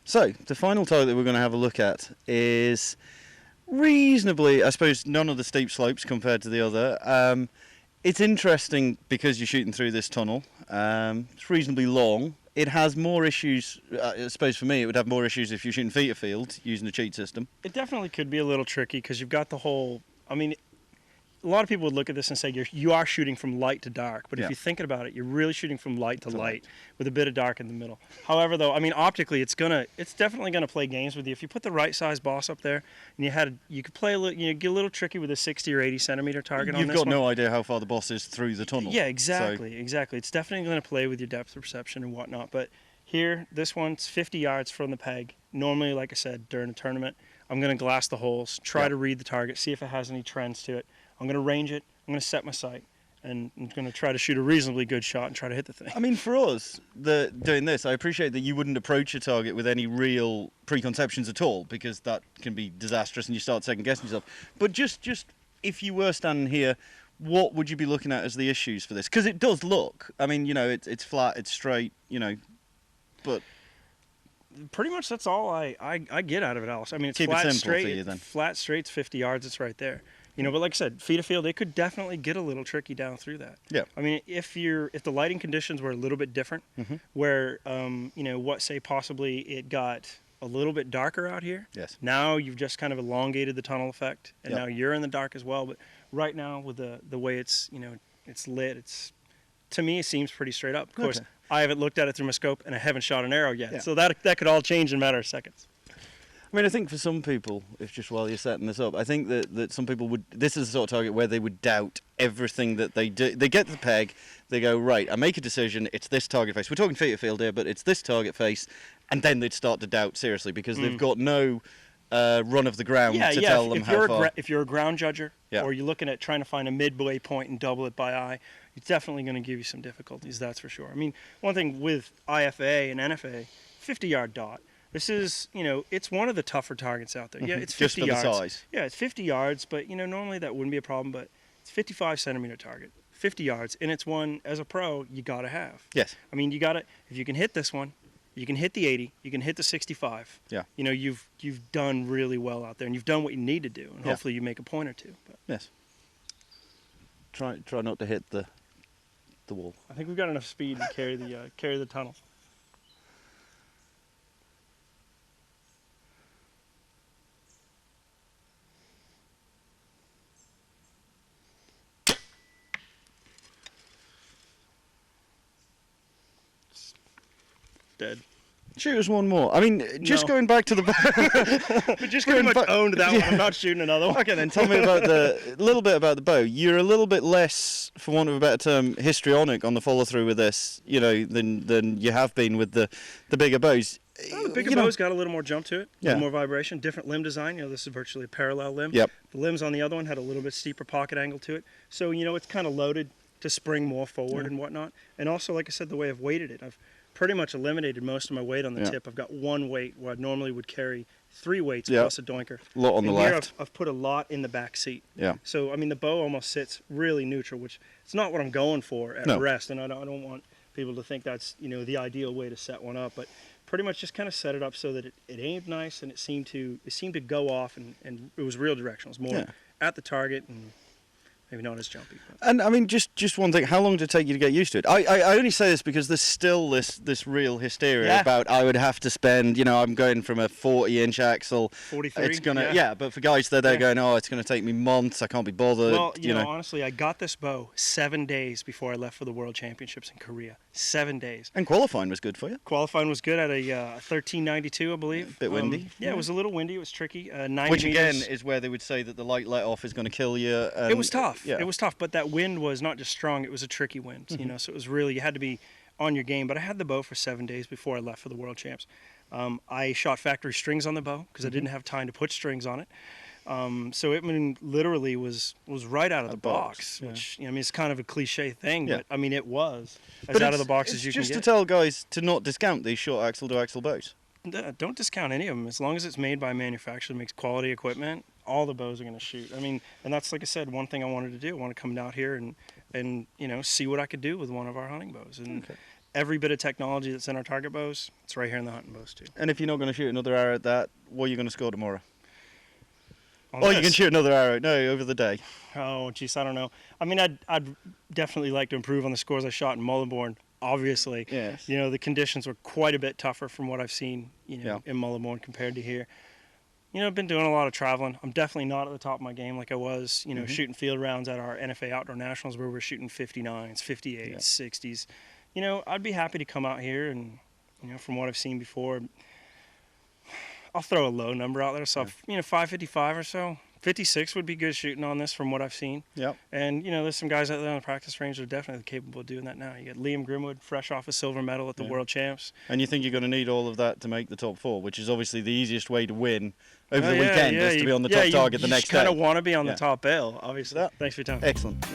So, the final target that we're going to have a look at is reasonably, I suppose, none of the steep slopes compared to the other. It's interesting because you're shooting through this tunnel. It's reasonably long. It has more issues, I suppose for me, it would have more issues if you're shooting feet of field using a cheat system. It definitely could be a little tricky because you've got the whole, I mean, a lot of people would look at this and say you are shooting from light to dark, but if you're thinking about it, you're really shooting from light to light with a bit of dark in the middle. However, though, I mean, optically, it's definitely gonna play games with you. If you put the right size boss up there, and you could play a little, get a little tricky with a 60 or 80 centimeter target on this one. You've got no idea how far the boss is through the tunnel. Yeah, exactly. It's definitely gonna play with your depth perception and whatnot. But here, this one's 50 yards from the peg. Normally, like I said, during a tournament, I'm gonna glass the holes, try to read the target, see if it has any trends to it. I'm gonna range it. I'm going to set my sight, and I'm going to try to shoot a reasonably good shot and try to hit the thing. I mean, for us, doing this, I appreciate that you wouldn't approach a target with any real preconceptions at all, because that can be disastrous and you start second-guessing yourself. But just if you were standing here, what would you be looking at as the issues for this? Because it does look, I mean, it's flat, it's straight, but... Pretty much that's all I get out of it, Alice. I mean, it's Keep flat, it simple straight, for you, then. Flat, straight's 50 yards, it's right there. But like I said, feet of field, it could definitely get a little tricky down through that. Yeah. I mean, if the lighting conditions were a little bit different, where say possibly it got a little bit darker out here. Yes. Now you've just kind of elongated the tunnel effect, and now you're in the dark as well. But right now, with the way it's it's lit, to me it seems pretty straight up. Of course, I haven't looked at it through my scope, and I haven't shot an arrow yet, so that could all change in a matter of seconds. I mean, I think for some people, if just while you're setting this up, I think that some people this is the sort of target where they would doubt everything that they do. They get the peg, they go, right, I make a decision, it's this target face. We're talking feet of field here, but it's this target face, and then they'd start to doubt seriously because they've got no run of the ground to tell them how far. If you're a ground judger, or you're looking at trying to find a midway point and double it by eye, it's definitely going to give you some difficulties, that's for sure. I mean, one thing with IFA and NFA, 50-yard dot, this is, it's one of the tougher targets out there. Yeah, it's 50 yards. Just for the size. Yeah, it's 50 yards, but, normally that wouldn't be a problem, but it's 55-centimeter target, 50 yards, and it's one, as a pro, you got to have. Yes. I mean, if you can hit this one, you can hit the 80, you can hit the 65. Yeah. You've done really well out there, and you've done what you need to do, and hopefully you make a point or two. But. Yes. Try not to hit the wall. I think we've got enough speed to carry the tunnel. Dead. Shoot us one more. I mean, just going back to the bow. We just pretty much owned that one. I'm not shooting another one. Okay, then tell me a little bit about the bow. You're a little bit less, for want of a better term, histrionic on the follow through with this, than you have been with the bigger bows. Well, the bigger bow's got a little more jump to it, a little more vibration, different limb design. This is virtually a parallel limb. Yep. The limbs on the other one had a little bit steeper pocket angle to it, so it's kind of loaded to spring more forward and whatnot. And also, like I said, the way I've weighted it, I've pretty much eliminated most of my weight on the tip. I've got one weight where I normally would carry 3 weights plus a doinker. A lot on the left. Here I've put a lot in the back seat. Yeah. So, I mean, the bow almost sits really neutral, which it's not what I'm going for at rest, and I don't want people to think that's, the ideal way to set one up, but pretty much just kind of set it up so that it aimed nice, and it seemed to go off, and it was real directional. It was more at the target and maybe not as jumpy. But. And I mean, just one thing. How long did it take you to get used to it? I only say this because there's still this real hysteria about I would have to spend. I'm going from a 40-inch axle. 43. It's gonna but for guys they're going, it's gonna take me months. I can't be bothered. Well, honestly, I got this bow 7 days before I left for the World Championships in Korea. 7 days. And qualifying was good for you. Qualifying was good at a 1392, I believe. A bit windy. Yeah, it was a little windy. It was tricky. 90 Which again meters. is where they would say that the light let off is going to kill you. It was tough. Yeah. It was tough, but that wind was not just strong, it was a tricky wind, so it was really, you had to be on your game. But I had the bow for 7 days before I left for the World Champs. I shot factory strings on the bow because I didn't have time to put strings on it. So it literally was right out of the box, which it's kind of a cliche thing, but I mean it was as out of the box as you can get. Just to tell guys to not discount these short axle to axle bows. Don't discount any of them as long as it's made by a manufacturer that makes quality equipment. All the bows are going to shoot. I mean, and that's, like I said, one thing I wanted to do. I want to come out here and see what I could do with one of our hunting bows. And every bit of technology that's in our target bows, it's right here in the hunting bows too. And if you're not going to shoot another arrow at that, what are you going to score tomorrow? On Or this. you can shoot another arrow, no, over the day. Oh, geez, I don't know. I mean, I'd definitely like to improve on the scores I shot in Mullenborn. Obviously, Yes. you know, the conditions were quite a bit tougher from what I've seen, you know, Yeah. in Mullenborn compared to here. You know, I've been doing a lot of traveling. I'm definitely not at the top of my game like I was, you know, shooting field rounds at our NFA Outdoor Nationals where we're shooting 59s, 58s, 60s. You know, I'd be happy to come out here and, you know, from what I've seen before, I'll throw a low number out there. So, you know, 555 or so. 56 would be good shooting on this from what I've seen. Yep. And, you know, there's some guys out there on the practice range that are definitely capable of doing that now. You got Liam Grimwood, fresh off a silver medal at the World Champs. And you think you're going to need all of that to make the top 4, which is obviously the easiest way to win over the weekend, is to be on the top target the next day. You kind of want to be on the top bail, obviously. Thanks for your time. Excellent.